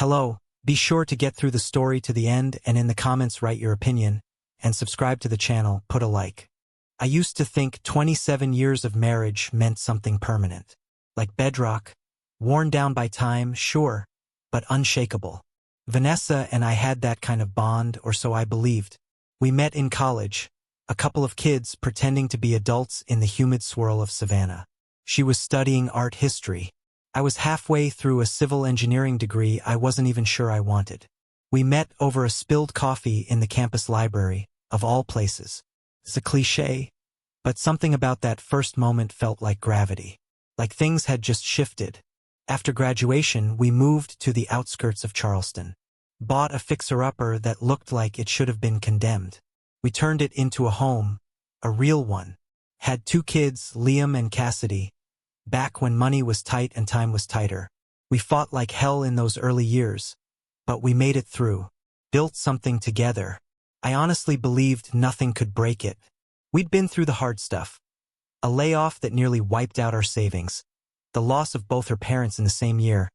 Hello, be sure to get through the story to the end and in the comments write your opinion, and subscribe to the channel, put a like. I used to think 27 years of marriage meant something permanent. Like bedrock, worn down by time, sure, but unshakable. Vanessa and I had that kind of bond, or so I believed. We met in college, a couple of kids pretending to be adults in the humid swirl of Savannah. She was studying art history. I was halfway through a civil engineering degree I wasn't even sure I wanted. We met over a spilled coffee in the campus library, of all places. It's a cliché, but something about that first moment felt like gravity. Like things had just shifted. After graduation, we moved to the outskirts of Charleston. Bought a fixer-upper that looked like it should have been condemned. We turned it into a home, a real one. Had 2 kids, Liam and Cassidy. Back when money was tight and time was tighter. We fought like hell in those early years, but we made it through. Built something together. I honestly believed nothing could break it. We'd been through the hard stuff. A layoff that nearly wiped out our savings. The loss of both her parents in the same year.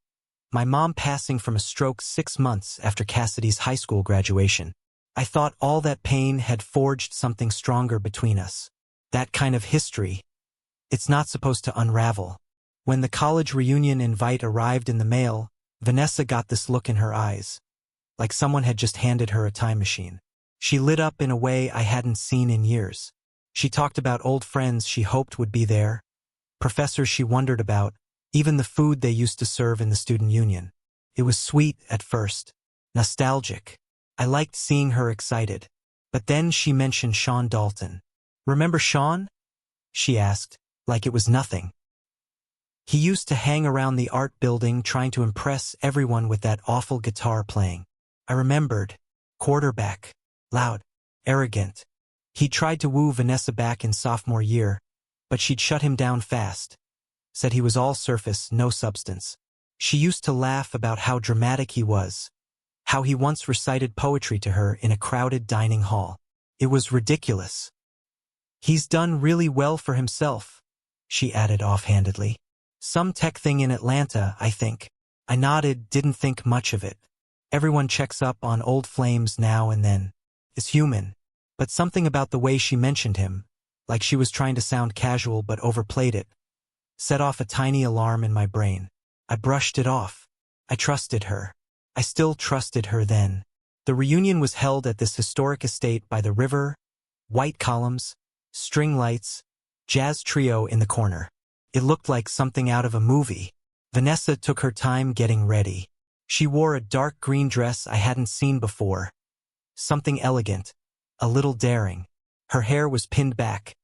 My mom passing from a stroke 6 months after Cassidy's high school graduation. I thought all that pain had forged something stronger between us. That kind of history. It's not supposed to unravel. When the college reunion invite arrived in the mail, Vanessa got this look in her eyes. Like someone had just handed her a time machine. She lit up in a way I hadn't seen in years. She talked about old friends she hoped would be there, professors she wondered about, even the food they used to serve in the student union. It was sweet at first, nostalgic. I liked seeing her excited. But then she mentioned Sean Dalton. "Remember Sean?" she asked, like it was nothing. He used to hang around the art building trying to impress everyone with that awful guitar playing. I remembered. Quarterback. Loud. Arrogant. He tried to woo Vanessa back in sophomore year, but she'd shut him down fast. Said he was all surface, no substance. She used to laugh about how dramatic he was. How he once recited poetry to her in a crowded dining hall. It was ridiculous. "He's done really well for himself," she added offhandedly. "Some tech thing in Atlanta, I think." I nodded, didn't think much of it. Everyone checks up on old flames now and then. It's human. But something about the way she mentioned him, like she was trying to sound casual but overplayed it, set off a tiny alarm in my brain. I brushed it off. I trusted her. I still trusted her then. The reunion was held at this historic estate by the river, white columns, string lights, jazz trio in the corner. It looked like something out of a movie. Vanessa took her time getting ready. She wore a dark green dress I hadn't seen before. Something elegant, a little daring. Her hair was pinned back,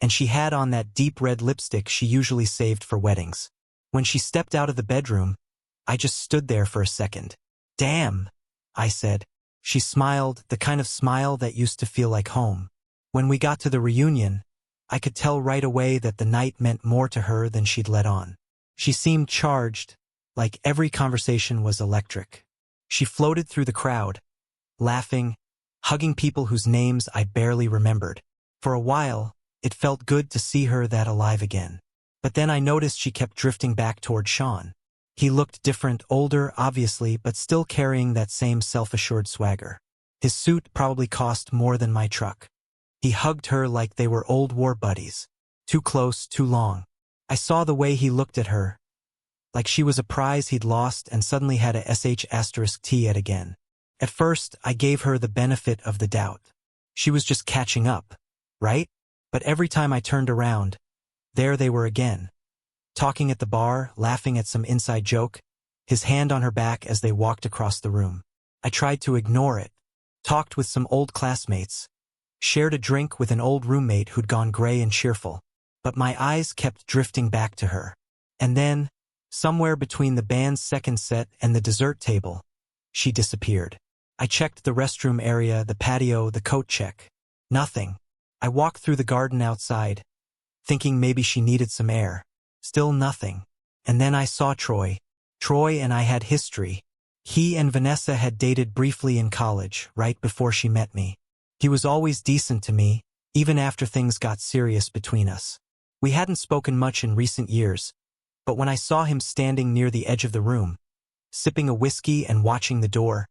and she had on that deep red lipstick she usually saved for weddings. When she stepped out of the bedroom, I just stood there for a second. "Damn," I said. She smiled, the kind of smile that used to feel like home. When we got to the reunion, I could tell right away that the night meant more to her than she'd let on. She seemed charged, like every conversation was electric. She floated through the crowd, laughing, hugging people whose names I barely remembered. For a while, it felt good to see her that alive again. But then I noticed she kept drifting back toward Sean. He looked different, older, obviously, but still carrying that same self-assured swagger. His suit probably cost more than my truck. He hugged her like they were old war buddies. Too close, too long. I saw the way he looked at her, like she was a prize he'd lost and suddenly had a sh*t at again. At first, I gave her the benefit of the doubt. She was just catching up, right? But every time I turned around, there they were again. Talking at the bar, laughing at some inside joke, his hand on her back as they walked across the room. I tried to ignore it. Talked with some old classmates. Shared a drink with an old roommate who'd gone gray and cheerful. But my eyes kept drifting back to her. And then, somewhere between the band's second set and the dessert table, she disappeared. I checked the restroom area, the patio, the coat check. Nothing. I walked through the garden outside, thinking maybe she needed some air. Still nothing. And then I saw Troy. Troy and I had history. He and Vanessa had dated briefly in college, right before she met me. He was always decent to me, even after things got serious between us. We hadn't spoken much in recent years, but when I saw him standing near the edge of the room, sipping a whiskey and watching the door.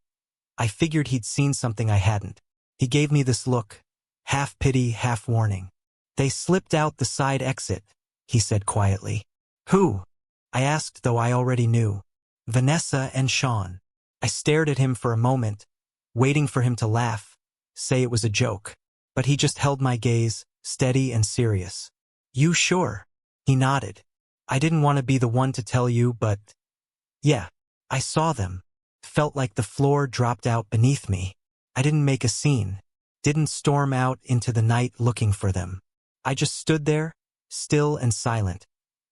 I figured he'd seen something I hadn't. He gave me this look, half pity, half warning. "They slipped out the side exit," he said quietly. "Who?" I asked, though I already knew. "Vanessa and Sean." I stared at him for a moment, waiting for him to laugh, say it was a joke. But he just held my gaze, steady and serious. "You sure?" He nodded. "I didn't want to be the one to tell you, but yeah, I saw them. Felt like the floor dropped out beneath me. I didn't make a scene, didn't storm out into the night looking for them. I just stood there, still and silent,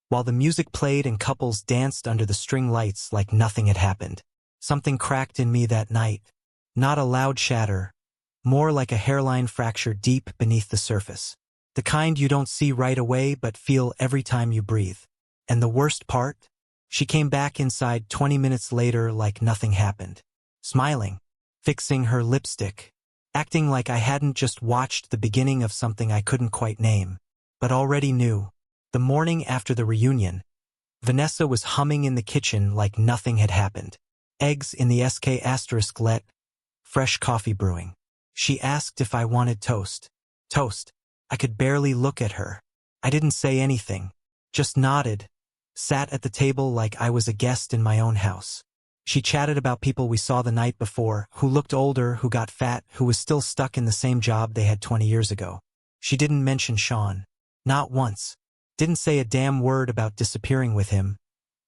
while the music played and couples danced under the string lights like nothing had happened. Something cracked in me that night. Not a loud shatter, more like a hairline fracture deep beneath the surface. The kind you don't see right away but feel every time you breathe. And the worst part? She came back inside 20 minutes later like nothing happened. Smiling, fixing her lipstick, acting like I hadn't just watched the beginning of something I couldn't quite name, but already knew. The morning after the reunion, Vanessa was humming in the kitchen like nothing had happened. Eggs in the SK*let, fresh coffee brewing. She asked if I wanted toast. Toast. I could barely look at her. I didn't say anything, just nodded, sat at the table like I was a guest in my own house. She chatted about people we saw the night before, who looked older, who got fat, who was still stuck in the same job they had 20 years ago. She didn't mention Sean. Not once. Didn't say a damn word about disappearing with him,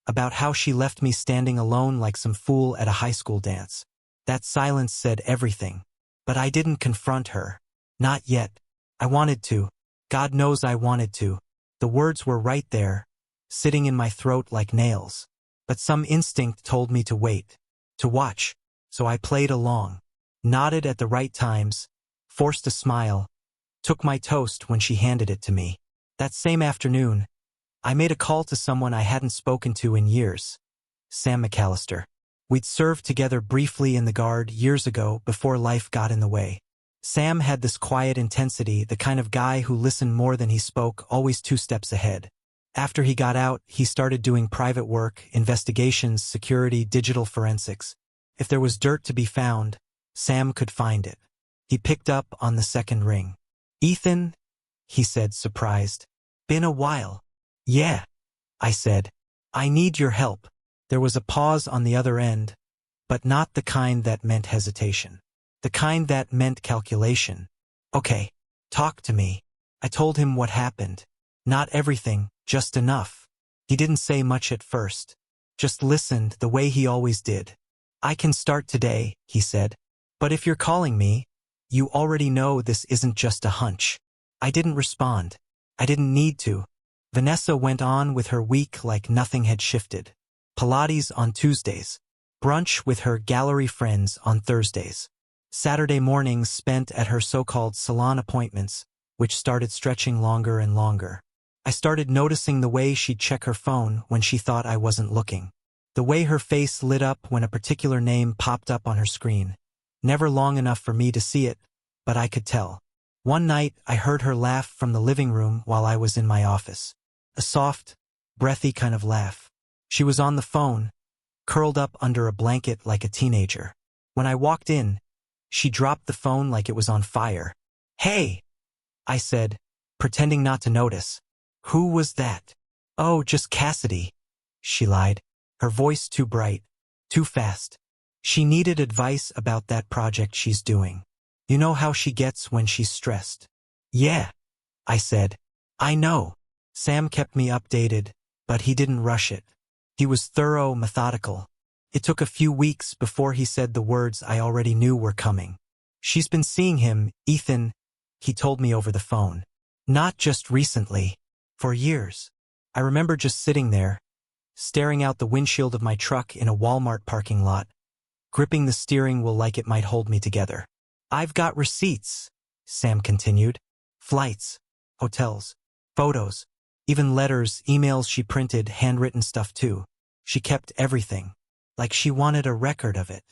about how she left me standing alone like some fool at a high school dance. That silence said everything. But I didn't confront her. Not yet. I wanted to. God knows I wanted to. The words were right there, sitting in my throat like nails. But some instinct told me to wait, to watch. So I played along, nodded at the right times, forced a smile, took my toast when she handed it to me. That same afternoon, I made a call to someone I hadn't spoken to in years. Sam McAllister. We'd served together briefly in the Guard years ago before life got in the way. Sam had this quiet intensity, the kind of guy who listened more than he spoke, always 2 steps ahead. After he got out, he started doing private work, investigations, security, digital forensics. If there was dirt to be found, Sam could find it. He picked up on the second ring. "Ethan?" he said, surprised. "Been a while." "Yeah," I said. "I need your help." There was a pause on the other end, but not the kind that meant hesitation. The kind that meant calculation. "Okay, talk to me." I told him what happened. Not everything, just enough. He didn't say much at first. Just listened the way he always did. "I can start today," he said. "But if you're calling me, you already know this isn't just a hunch." I didn't respond. I didn't need to. Vanessa went on with her week like nothing had shifted. Pilates on Tuesdays. Brunch with her gallery friends on Thursdays. Saturday mornings spent at her so-called salon appointments, which started stretching longer and longer. I started noticing the way she'd check her phone when she thought I wasn't looking. The way her face lit up when a particular name popped up on her screen. Never long enough for me to see it, but I could tell. One night, I heard her laugh from the living room while I was in my office. A soft, breathy kind of laugh. She was on the phone, curled up under a blanket like a teenager. When I walked in, she dropped the phone like it was on fire. "Hey," I said, pretending not to notice. "Who was that?" "Oh, just Cassidy," she lied, her voice too bright, too fast. She needed advice about that project she's doing. You know how she gets when she's stressed. "Yeah," I said. "I know." Sam kept me updated, but he didn't rush it. He was thorough, methodical. It took a few weeks before he said the words I already knew were coming. "She's been seeing him, Ethan," he told me over the phone. "Not just recently. For years." I remember just sitting there, staring out the windshield of my truck in a Walmart parking lot, gripping the steering wheel like it might hold me together. "I've got receipts," Sam continued. "Flights, hotels, photos, even letters, emails she printed, handwritten stuff too. She kept everything, like she wanted a record of it."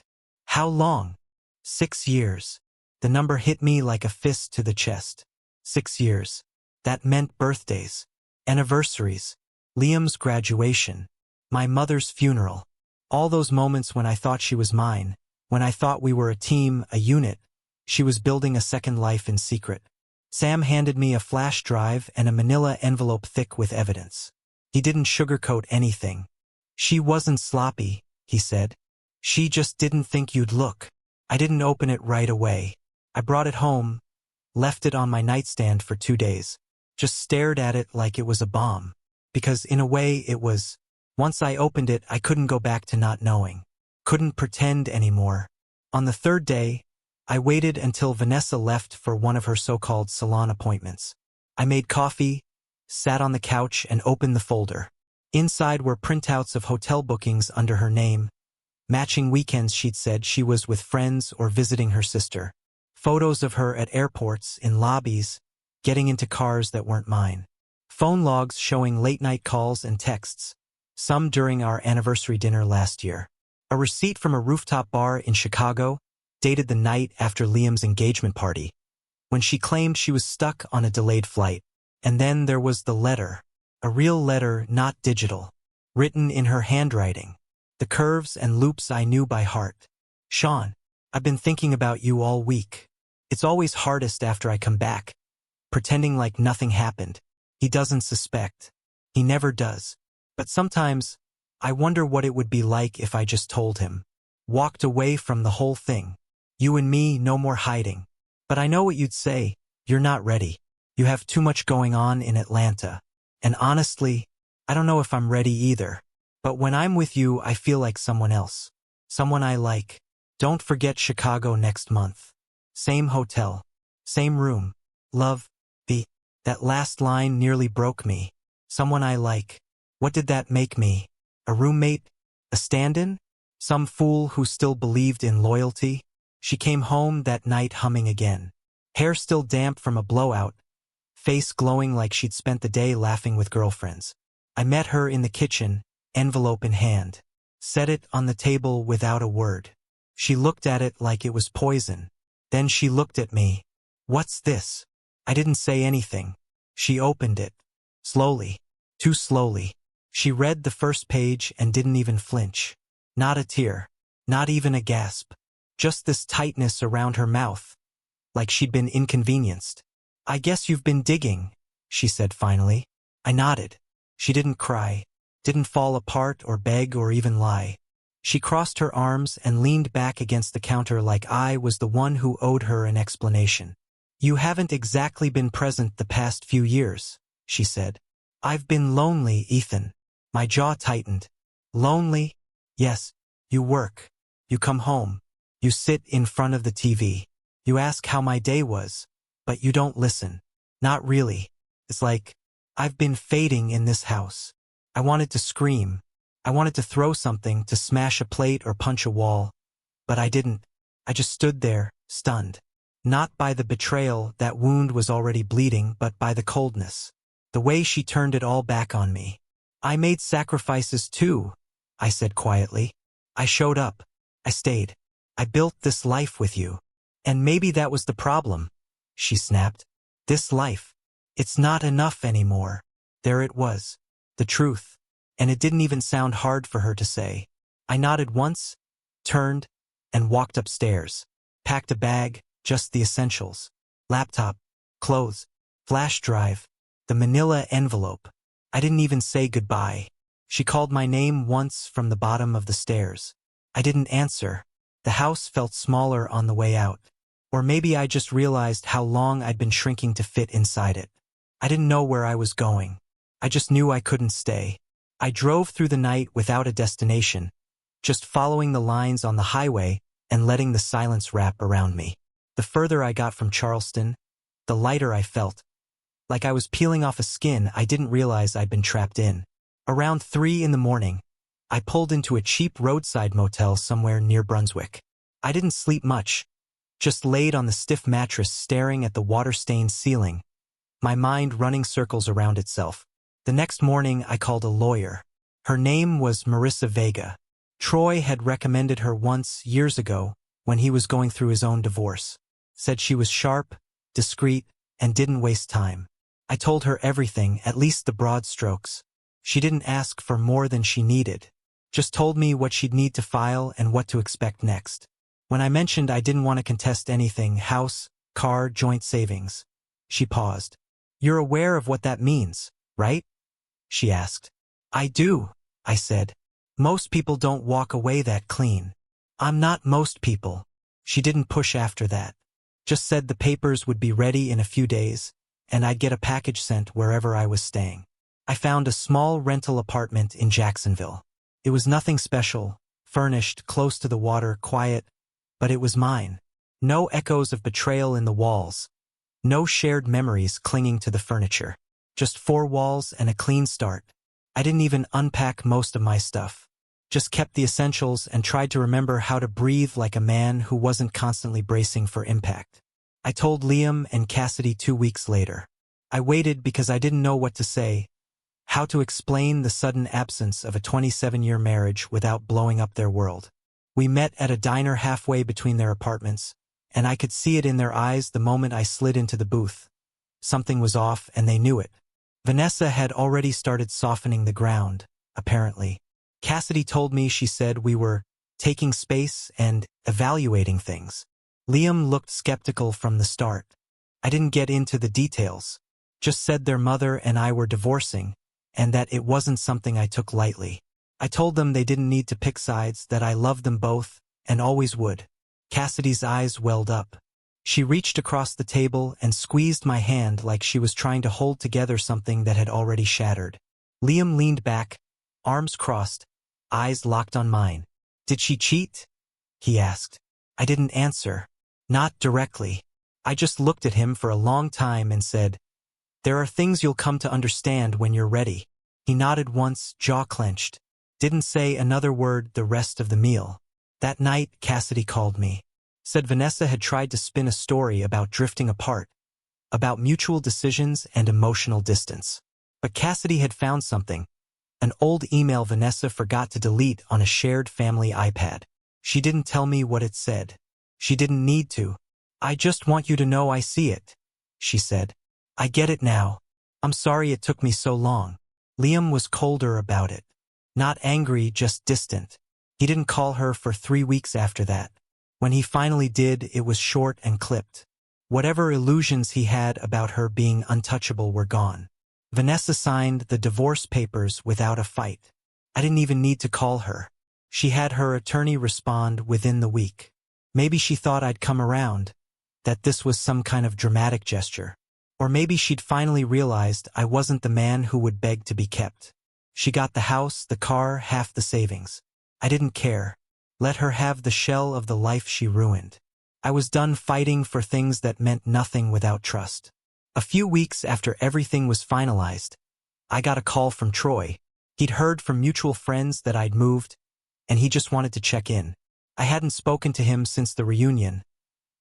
"How long?" 6 years. The number hit me like a fist to the chest. 6 years. That meant birthdays, anniversaries, Liam's graduation, my mother's funeral. All those moments when I thought she was mine, when I thought we were a team, a unit, she was building a second life in secret. Sam handed me a flash drive and a manila envelope thick with evidence. He didn't sugarcoat anything. She wasn't sloppy, he said. She just didn't think you'd look. I didn't open it right away. I brought it home, left it on my nightstand for 2 days. Just stared at it like it was a bomb. Because in a way it was. Once I opened it, I couldn't go back to not knowing. Couldn't pretend anymore. On the 3rd day, I waited until Vanessa left for one of her so-called salon appointments. I made coffee, sat on the couch and opened the folder. Inside were printouts of hotel bookings under her name, matching weekends she'd said she was with friends or visiting her sister. Photos of her at airports, in lobbies, getting into cars that weren't mine. Phone logs showing late-night calls and texts, some during our anniversary dinner last year. A receipt from a rooftop bar in Chicago, dated the night after Liam's engagement party, when she claimed she was stuck on a delayed flight. And then there was the letter, a real letter, not digital, written in her handwriting, the curves and loops I knew by heart. Sean, I've been thinking about you all week. It's always hardest after I come back, pretending like nothing happened. He doesn't suspect. He never does. But sometimes, I wonder what it would be like if I just told him. Walked away from the whole thing. You and me, no more hiding. But I know what you'd say. You're not ready. You have too much going on in Atlanta. And honestly, I don't know if I'm ready either. But when I'm with you, I feel like someone else. Someone I like. Don't forget Chicago next month. Same hotel. Same room. Love. That last line nearly broke me. Someone I like. What did that make me? A roommate? A stand-in? Some fool who still believed in loyalty? She came home that night humming again. Hair still damp from a blowout. Face glowing like she'd spent the day laughing with girlfriends. I met her in the kitchen, envelope in hand. Set it on the table without a word. She looked at it like it was poison. Then she looked at me. What's this? I didn't say anything. She opened it. Slowly. Too slowly. She read the first page and didn't even flinch. Not a tear. Not even a gasp. Just this tightness around her mouth. Like she'd been inconvenienced. I guess you've been digging, she said finally. I nodded. She didn't cry. Didn't fall apart or beg or even lie. She crossed her arms and leaned back against the counter like I was the one who owed her an explanation. You haven't exactly been present the past few years, she said. I've been lonely, Ethan. My jaw tightened. Lonely? Yes. You work. You come home. You sit in front of the TV. You ask how my day was. But you don't listen. Not really. It's like, I've been fading in this house. I wanted to scream. I wanted to throw something, to smash a plate or punch a wall. But I didn't. I just stood there, stunned. Not by the betrayal, that wound was already bleeding, but by the coldness. The way she turned it all back on me. I made sacrifices too, I said quietly. I showed up. I stayed. I built this life with you. And maybe that was the problem, she snapped. This life. It's not enough anymore. There it was. The truth. And it didn't even sound hard for her to say. I nodded once, turned, and walked upstairs. Packed a bag, just the essentials. Laptop, clothes, flash drive, the manila envelope. I didn't even say goodbye. She called my name once from the bottom of the stairs. I didn't answer. The house felt smaller on the way out. Or maybe I just realized how long I'd been shrinking to fit inside it. I didn't know where I was going. I just knew I couldn't stay. I drove through the night without a destination, just following the lines on the highway and letting the silence wrap around me. The further I got from Charleston, the lighter I felt. Like I was peeling off a skin I didn't realize I'd been trapped in. Around 3 in the morning, I pulled into a cheap roadside motel somewhere near Brunswick. I didn't sleep much, just laid on the stiff mattress staring at the water-stained ceiling, my mind running circles around itself. The next morning I called a lawyer. Her name was Marissa Vega. Troy had recommended her once, years ago, when he was going through his own divorce. Said she was sharp, discreet, and didn't waste time. I told her everything, at least the broad strokes. She didn't ask for more than she needed. Just told me what she'd need to file and what to expect next. When I mentioned I didn't want to contest anything, house, car, joint savings, she paused. You're aware of what that means, right? She asked. I do, I said. Most people don't walk away that clean. I'm not most people. She didn't push after that. Just said the papers would be ready in a few days, and I'd get a package sent wherever I was staying. I found a small rental apartment in Jacksonville. It was nothing special, furnished, close to the water, quiet, but it was mine. No echoes of betrayal in the walls. No shared memories clinging to the furniture. Just 4 walls and a clean start. I didn't even unpack most of my stuff. Just kept the essentials and tried to remember how to breathe like a man who wasn't constantly bracing for impact. I told Liam and Cassidy 2 weeks later. I waited because I didn't know what to say, how to explain the sudden absence of a 27-year marriage without blowing up their world. We met at a diner halfway between their apartments, and I could see it in their eyes the moment I slid into the booth. Something was off, and they knew it. Vanessa had already started softening the ground, apparently. Cassidy told me she said we were taking space and evaluating things. Liam looked skeptical from the start. I didn't get into the details. Just said their mother and I were divorcing, and that it wasn't something I took lightly. I told them they didn't need to pick sides, that I loved them both, and always would. Cassidy's eyes welled up. She reached across the table and squeezed my hand like she was trying to hold together something that had already shattered. Liam leaned back, arms crossed, eyes locked on mine. Did she cheat? He asked. I didn't answer. Not directly. I just looked at him for a long time and said, there are things you'll come to understand when you're ready. He nodded once, jaw clenched. Didn't say another word the rest of the meal. That night, Cassidy called me. Said Vanessa had tried to spin a story about drifting apart, about mutual decisions and emotional distance. But Cassidy had found something, an old email Vanessa forgot to delete on a shared family iPad. She didn't tell me what it said. She didn't need to. I just want you to know I see it, she said. I get it now. I'm sorry it took me so long. Liam was colder about it. Not angry, just distant. He didn't call her for 3 weeks after that. When he finally did, it was short and clipped. Whatever illusions he had about her being untouchable were gone. Vanessa signed the divorce papers without a fight. I didn't even need to call her. She had her attorney respond within the week. Maybe she thought I'd come around, that this was some kind of dramatic gesture. Or maybe she'd finally realized I wasn't the man who would beg to be kept. She got the house, the car, half the savings. I didn't care. Let her have the shell of the life she ruined. I was done fighting for things that meant nothing without trust. A few weeks after everything was finalized, I got a call from Troy. He'd heard from mutual friends that I'd moved, and he just wanted to check in. I hadn't spoken to him since the reunion.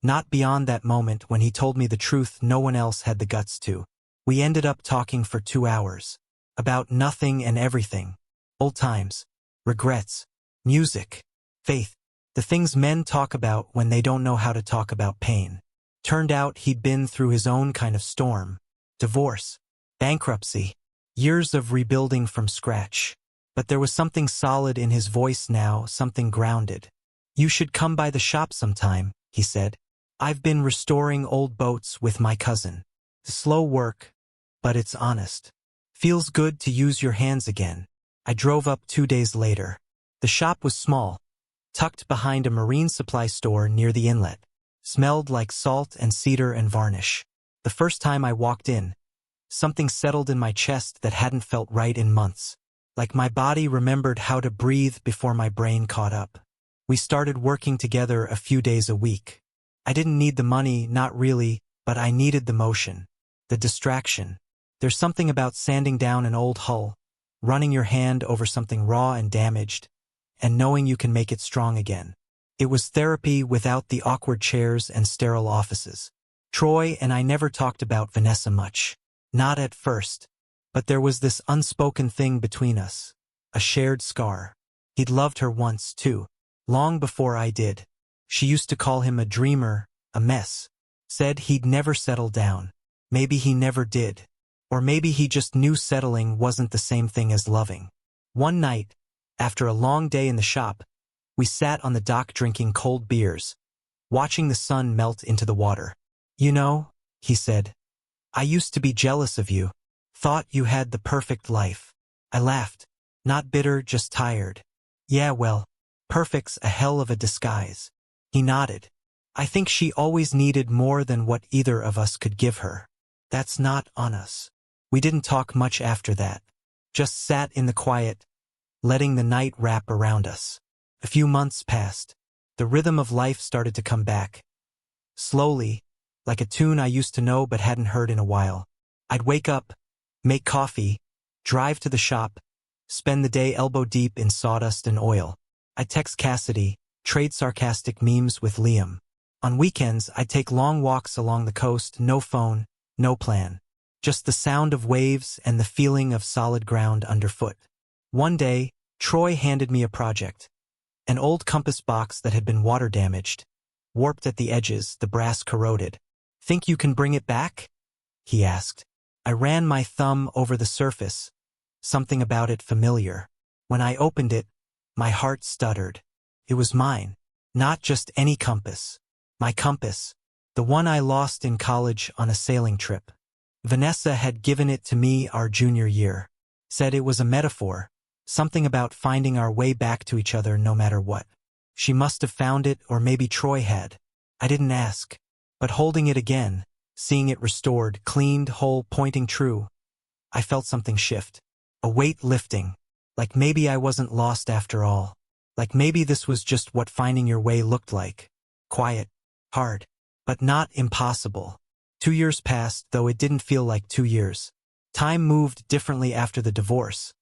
Not beyond that moment when he told me the truth no one else had the guts to. We ended up talking for 2 hours. About nothing and everything. Old times. Regrets. Music. Faith. The things men talk about when they don't know how to talk about pain. Turned out he'd been through his own kind of storm. Divorce. Bankruptcy. Years of rebuilding from scratch. But there was something solid in his voice now, something grounded. You should come by the shop sometime, he said. I've been restoring old boats with my cousin. Slow work, but it's honest. Feels good to use your hands again. I drove up 2 days later. The shop was small, tucked behind a marine supply store near the inlet. Smelled like salt and cedar and varnish. The first time I walked in, something settled in my chest that hadn't felt right in months. Like my body remembered how to breathe before my brain caught up. We started working together a few days a week. I didn't need the money, not really, but I needed the motion. The distraction. There's something about sanding down an old hull, running your hand over something raw and damaged, and knowing you can make it strong again. It was therapy without the awkward chairs and sterile offices. Troy and I never talked about Vanessa much. Not at first. But there was this unspoken thing between us. A shared scar. He'd loved her once, too. Long before I did. She used to call him a dreamer, a mess. Said he'd never settle down. Maybe he never did. Or maybe he just knew settling wasn't the same thing as loving. One night, After a long day in the shop, we sat on the dock drinking cold beers, watching the sun melt into the water. "You know," he said, "I used to be jealous of you. Thought you had the perfect life." I laughed. "Not bitter, just tired." "Yeah, well, perfect's a hell of a disguise." He nodded. "I think she always needed more than what either of us could give her." "That's not on us." We didn't talk much after that. Just sat in the quiet, letting the night wrap around us. A few months passed. The rhythm of life started to come back. Slowly, like a tune I used to know but hadn't heard in a while. I'd wake up, make coffee, drive to the shop, spend the day elbow deep in sawdust and oil. I'd text Cassidy, trade sarcastic memes with Liam. On weekends, I'd take long walks along the coast, no phone, no plan. Just the sound of waves and the feeling of solid ground underfoot. One day, Troy handed me a project. An old compass box that had been water damaged, warped at the edges, the brass corroded. "Think you can bring it back?" he asked. I ran my thumb over the surface, something about it familiar. When I opened it, my heart stuttered. It was mine. Not just any compass. My compass. The one I lost in college on a sailing trip. Vanessa had given it to me our junior year. Said it was a metaphor. Something about finding our way back to each other no matter what. She must have found it, or maybe Troy had. I didn't ask. But holding it again, seeing it restored, cleaned, whole, pointing true, I felt something shift. A weight lifting. Like maybe I wasn't lost after all. Like maybe this was just what finding your way looked like. Quiet. Hard. But not impossible. 2 years passed, though it didn't feel like 2 years. Time moved differently after the divorce.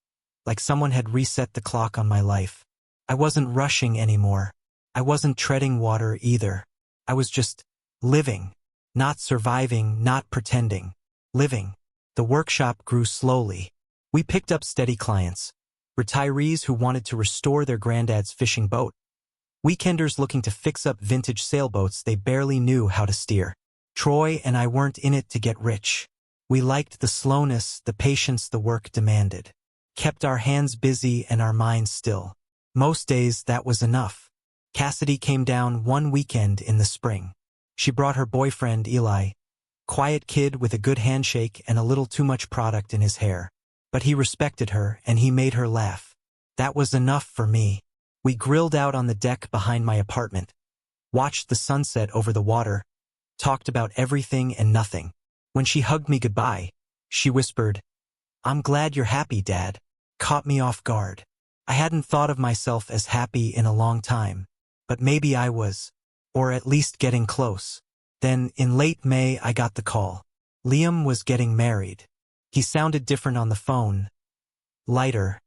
Like someone had reset the clock on my life. I wasn't rushing anymore. I wasn't treading water either. I was just living. Not surviving, not pretending. Living. The workshop grew slowly. We picked up steady clients. Retirees who wanted to restore their granddad's fishing boat. Weekenders looking to fix up vintage sailboats they barely knew how to steer. Troy and I weren't in it to get rich. We liked the slowness, the patience the work demanded. Kept our hands busy and our minds still. Most days that was enough. Cassidy came down one weekend in the spring. She brought her boyfriend, Eli. Quiet kid with a good handshake and a little too much product in his hair. But he respected her and he made her laugh. That was enough for me. We grilled out on the deck behind my apartment. Watched the sunset over the water. Talked about everything and nothing. When she hugged me goodbye, she whispered, "I'm glad you're happy, Dad." Caught me off guard. I hadn't thought of myself as happy in a long time. But maybe I was. Or at least getting close. Then, in late May, I got the call. Liam was getting married. He sounded different on the phone. Lighter.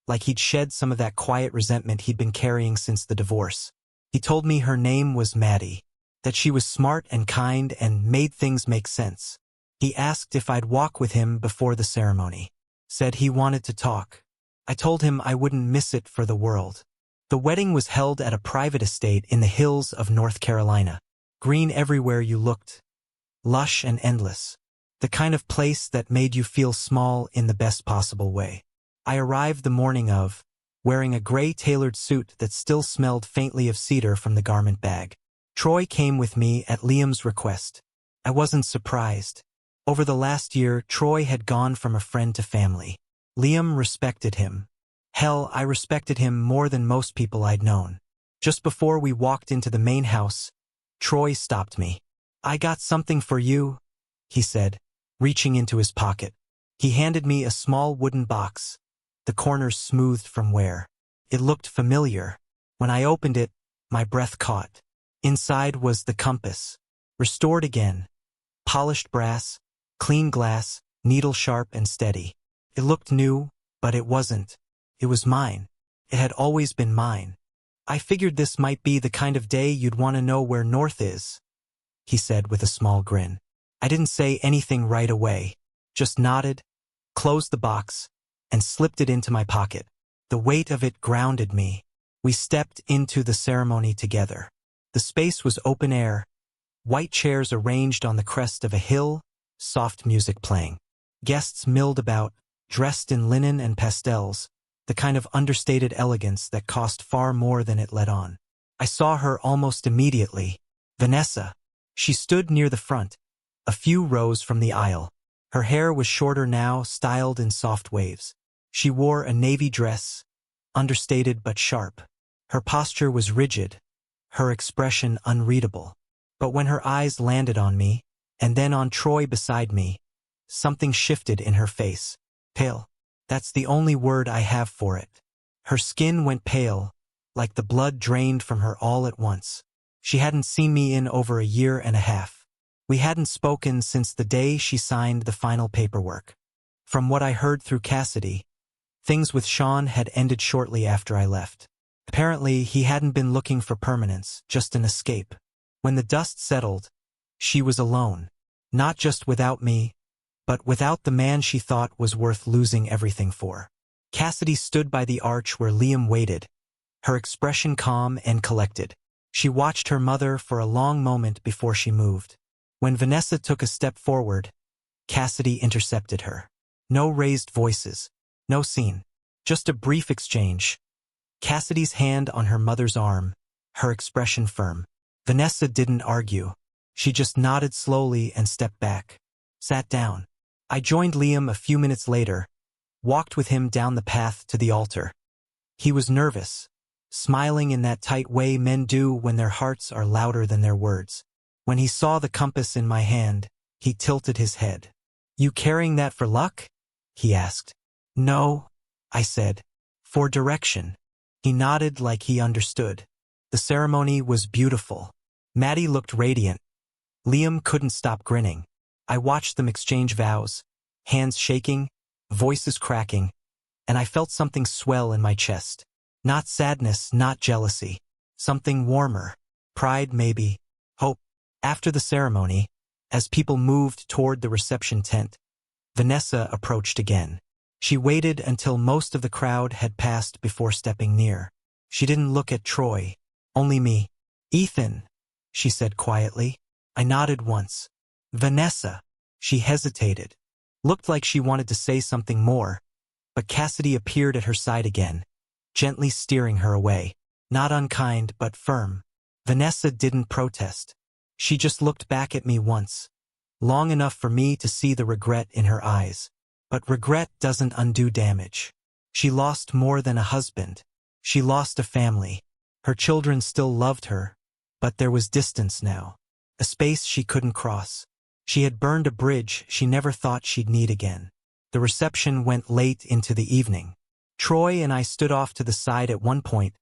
Like he'd shed some of that quiet resentment he'd been carrying since the divorce. He told me her name was Maddie. That she was smart and kind and made things make sense. He asked if I'd walk with him before the ceremony. Said he wanted to talk. I told him I wouldn't miss it for the world. The wedding was held at a private estate in the hills of North Carolina. Green everywhere you looked. Lush and endless. The kind of place that made you feel small in the best possible way. I arrived the morning of, wearing a gray tailored suit that still smelled faintly of cedar from the garment bag. Troy came with me at Liam's request. I wasn't surprised. Over the last year, Troy had gone from a friend to family. Liam respected him. Hell, I respected him more than most people I'd known. Just before we walked into the main house, Troy stopped me. "I got something for you," he said, reaching into his pocket. He handed me a small wooden box, the corners smoothed from wear. It looked familiar. When I opened it, my breath caught. Inside was the compass. Restored again. Polished brass, clean glass, needle sharp and steady. It looked new, but it wasn't. It was mine. It had always been mine. "I figured this might be the kind of day you'd want to know where north is," he said with a small grin. I didn't say anything right away. Just nodded, closed the box, and slipped it into my pocket. The weight of it grounded me. We stepped into the ceremony together. The space was open air, white chairs arranged on the crest of a hill, soft music playing. Guests milled about, dressed in linen and pastels, the kind of understated elegance that cost far more than it let on. I saw her almost immediately. Vanessa. She stood near the front, a few rows from the aisle. Her hair was shorter now, styled in soft waves. She wore a navy dress, understated but sharp. Her posture was rigid, her expression unreadable. But when her eyes landed on me, and then on Troy beside me, something shifted in her face. Pale. That's the only word I have for it. Her skin went pale, like the blood drained from her all at once. She hadn't seen me in over a year and a half. We hadn't spoken since the day she signed the final paperwork. From what I heard through Cassidy, things with Sean had ended shortly after I left. Apparently, he hadn't been looking for permanence, just an escape. When the dust settled, she was alone. Not just without me, but without the man she thought was worth losing everything for. Cassidy stood by the arch where Liam waited, her expression calm and collected. She watched her mother for a long moment before she moved. When Vanessa took a step forward, Cassidy intercepted her. No raised voices, no scene, just a brief exchange. Cassidy's hand on her mother's arm, her expression firm. Vanessa didn't argue. She just nodded slowly and stepped back. Sat down. I joined Liam a few minutes later, walked with him down the path to the altar. He was nervous, smiling in that tight way men do when their hearts are louder than their words. When he saw the compass in my hand, he tilted his head. "You carrying that for luck?" he asked. "No," I said. "For direction." He nodded like he understood. The ceremony was beautiful. Maddie looked radiant. Liam couldn't stop grinning. I watched them exchange vows, hands shaking, voices cracking, and I felt something swell in my chest. Not sadness, not jealousy. Something warmer. Pride, maybe. Hope. After the ceremony, as people moved toward the reception tent, Vanessa approached again. She waited until most of the crowd had passed before stepping near. She didn't look at Troy, only me. "Ethan," she said quietly. I nodded once. "Vanessa." She hesitated. Looked like she wanted to say something more, but Cassidy appeared at her side again, gently steering her away. Not unkind, but firm. Vanessa didn't protest. She just looked back at me once, long enough for me to see the regret in her eyes. But regret doesn't undo damage. She lost more than a husband. She lost a family. Her children still loved her, but there was distance now. A space she couldn't cross. She had burned a bridge she never thought she'd need again. The reception went late into the evening. Troy and I stood off to the side at one point,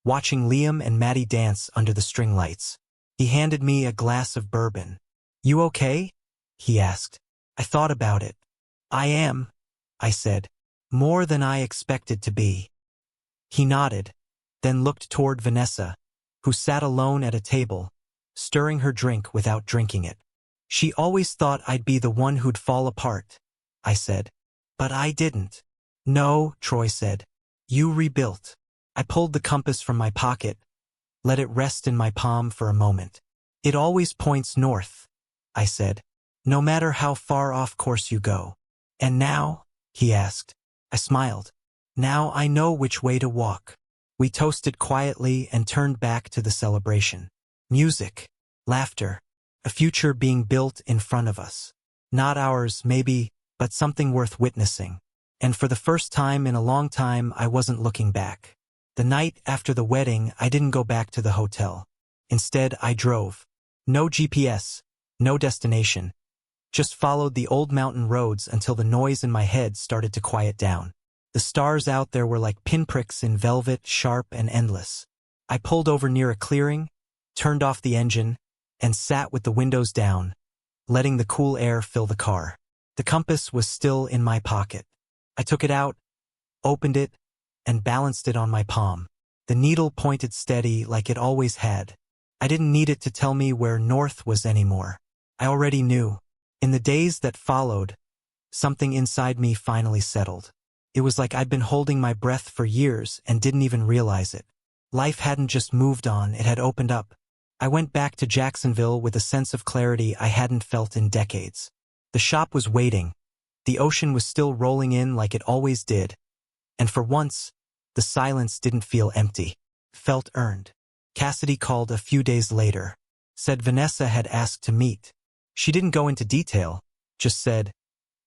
watching Liam and Maddie dance under the string lights. He handed me a glass of bourbon. "You okay?" he asked. I thought about it. "I am," I said. "More than I expected to be." He nodded, then looked toward Vanessa, who sat alone at a table, stirring her drink without drinking it. "She always thought I'd be the one who'd fall apart," I said. "But I didn't." "No," Troy said. "You rebuilt." I pulled the compass from my pocket, let it rest in my palm for a moment. "It always points north," I said, "no matter how far off course you go." "And now?" he asked. I smiled. "Now I know which way to walk." We toasted quietly and turned back to the celebration. Music, laughter, a future being built in front of us. Not ours, maybe, but something worth witnessing. And for the first time in a long time, I wasn't looking back. The night after the wedding, I didn't go back to the hotel. Instead, I drove. No GPS, no destination. Just followed the old mountain roads until the noise in my head started to quiet down. The stars out there were like pinpricks in velvet, sharp and endless. I pulled over near a clearing, turned off the engine, and sat with the windows down, letting the cool air fill the car. The compass was still in my pocket. I took it out, opened it, and balanced it on my palm. The needle pointed steady like it always had. I didn't need it to tell me where north was anymore. I already knew. In the days that followed, something inside me finally settled. It was like I'd been holding my breath for years and didn't even realize it. Life hadn't just moved on, it had opened up. I went back to Jacksonville with a sense of clarity I hadn't felt in decades. The shop was waiting. The ocean was still rolling in like it always did. And for once, the silence didn't feel empty. Felt earned. Cassidy called a few days later. Said Vanessa had asked to meet. She didn't go into detail, just said,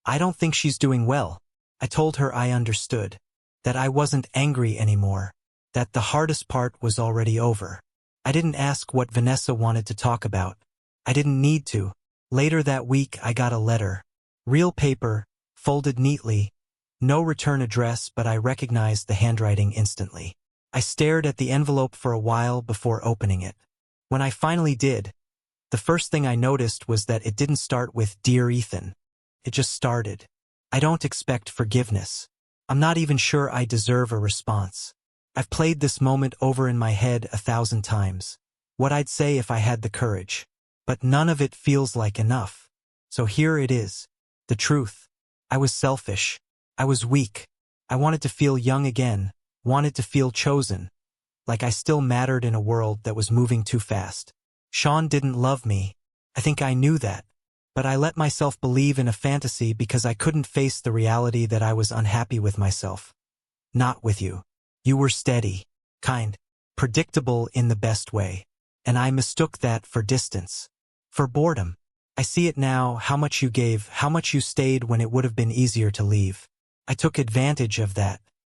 "I don't think she's doing well." I told her I understood. That I wasn't angry anymore. That the hardest part was already over. I didn't ask what Vanessa wanted to talk about. I didn't need to. Later that week I got a letter. Real paper, folded neatly. No return address, but I recognized the handwriting instantly. I stared at the envelope for a while before opening it. When I finally did, the first thing I noticed was that it didn't start with "Dear Ethan." It just started. "I don't expect forgiveness. I'm not even sure I deserve a response. I've played this moment over in my head 1,000 times. What I'd say if I had the courage. But none of it feels like enough. So here it is. The truth. I was selfish. I was weak. I wanted to feel young again. Wanted to feel chosen. Like I still mattered in a world that was moving too fast. Sean didn't love me. I think I knew that. But I let myself believe in a fantasy because I couldn't face the reality that I was unhappy with myself. Not with you. You were steady, kind, predictable in the best way. And I mistook that for distance. For boredom. I see it now, how much you gave, how much you stayed when it would have been easier to leave. I took advantage of that.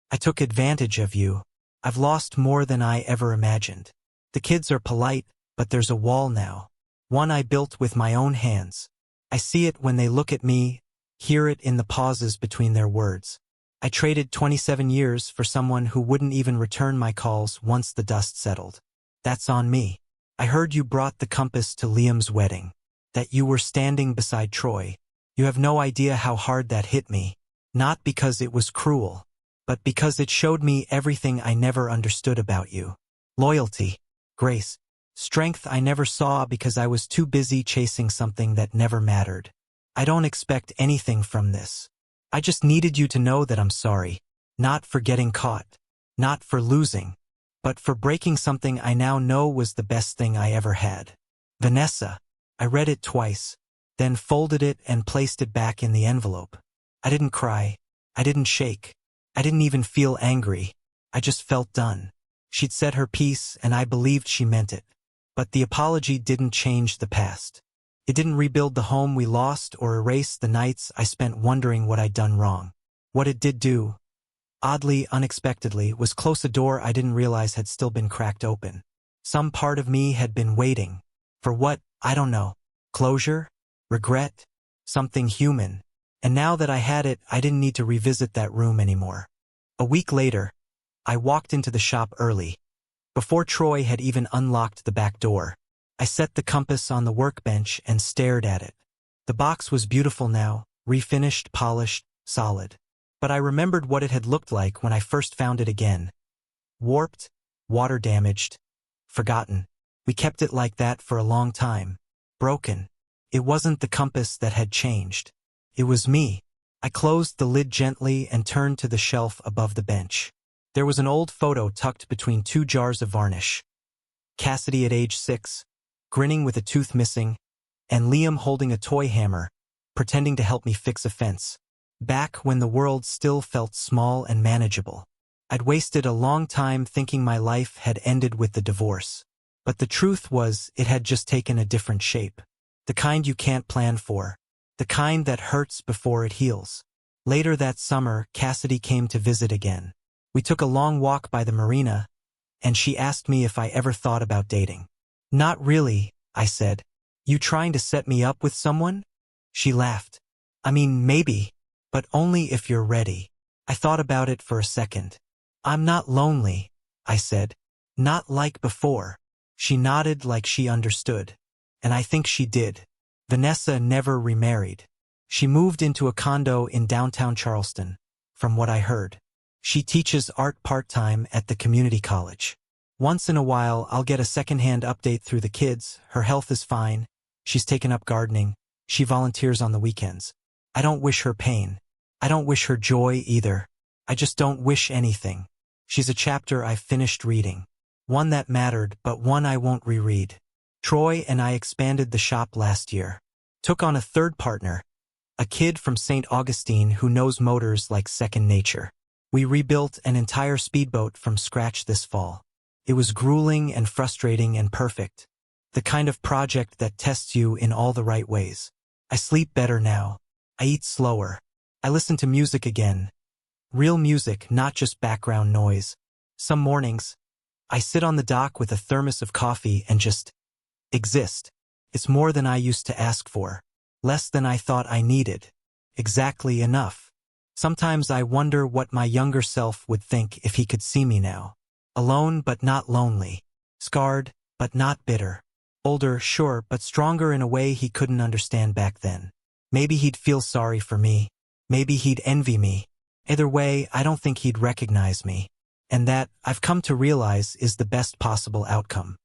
I took advantage of you. I've lost more than I ever imagined. The kids are polite, but there's a wall now. One I built with my own hands. I see it when they look at me, hear it in the pauses between their words. I traded 27 years for someone who wouldn't even return my calls once the dust settled. That's on me. I heard you brought the compass to Liam's wedding. That you were standing beside Troy. You have no idea how hard that hit me. Not because it was cruel, but because it showed me everything I never understood about you. Loyalty, grace, strength I never saw because I was too busy chasing something that never mattered. I don't expect anything from this. I just needed you to know that I'm sorry. Not for getting caught. Not for losing. But for breaking something I now know was the best thing I ever had. Vanessa. I read it twice, then folded it and placed it back in the envelope. I didn't cry. I didn't shake. I didn't even feel angry. I just felt done. She'd said her piece and I believed she meant it. But the apology didn't change the past. It didn't rebuild the home we lost or erase the nights I spent wondering what I'd done wrong. What it did do, oddly, unexpectedly, was close a door I didn't realize had still been cracked open. Some part of me had been waiting. For what? I don't know. Closure? Regret? Something human. And now that I had it, I didn't need to revisit that room anymore. A week later, I walked into the shop early. Before Troy had even unlocked the back door, I set the compass on the workbench and stared at it. The box was beautiful now, refinished, polished, solid. But I remembered what it had looked like when I first found it again. Warped, water-damaged, forgotten. We kept it like that for a long time. Broken. It wasn't the compass that had changed. It was me. I closed the lid gently and turned to the shelf above the bench. There was an old photo tucked between 2 jars of varnish. Cassidy at age 6, grinning with a tooth missing, and Liam holding a toy hammer, pretending to help me fix a fence. Back when the world still felt small and manageable. I'd wasted a long time thinking my life had ended with the divorce. But the truth was, it had just taken a different shape. The kind you can't plan for. The kind that hurts before it heals. Later that summer, Cassidy came to visit again. We took a long walk by the marina, and she asked me if I ever thought about dating. Not really, I said. You trying to set me up with someone? She laughed. I mean, maybe, but only if you're ready. I thought about it for a second. I'm not lonely, I said. Not like before. She nodded like she understood. And I think she did. Vanessa never remarried. She moved into a condo in downtown Charleston, from what I heard. She teaches art part-time at the community college. Once in a while, I'll get a second-hand update through the kids. Her health is fine. She's taken up gardening. She volunteers on the weekends. I don't wish her pain. I don't wish her joy either. I just don't wish anything. She's a chapter I've finished reading. One that mattered, but one I won't reread. Troy and I expanded the shop last year. Took on a third partner, a kid from St. Augustine who knows motors like second nature. We rebuilt an entire speedboat from scratch this fall. It was grueling and frustrating and perfect. The kind of project that tests you in all the right ways. I sleep better now. I eat slower. I listen to music again. Real music, not just background noise. Some mornings, I sit on the dock with a thermos of coffee and just exist. It's more than I used to ask for. Less than I thought I needed. Exactly enough. Sometimes I wonder what my younger self would think if he could see me now. Alone but not lonely. Scarred but not bitter. Older, sure, but stronger in a way he couldn't understand back then. Maybe he'd feel sorry for me. Maybe he'd envy me. Either way, I don't think he'd recognize me. And that, I've come to realize, is the best possible outcome.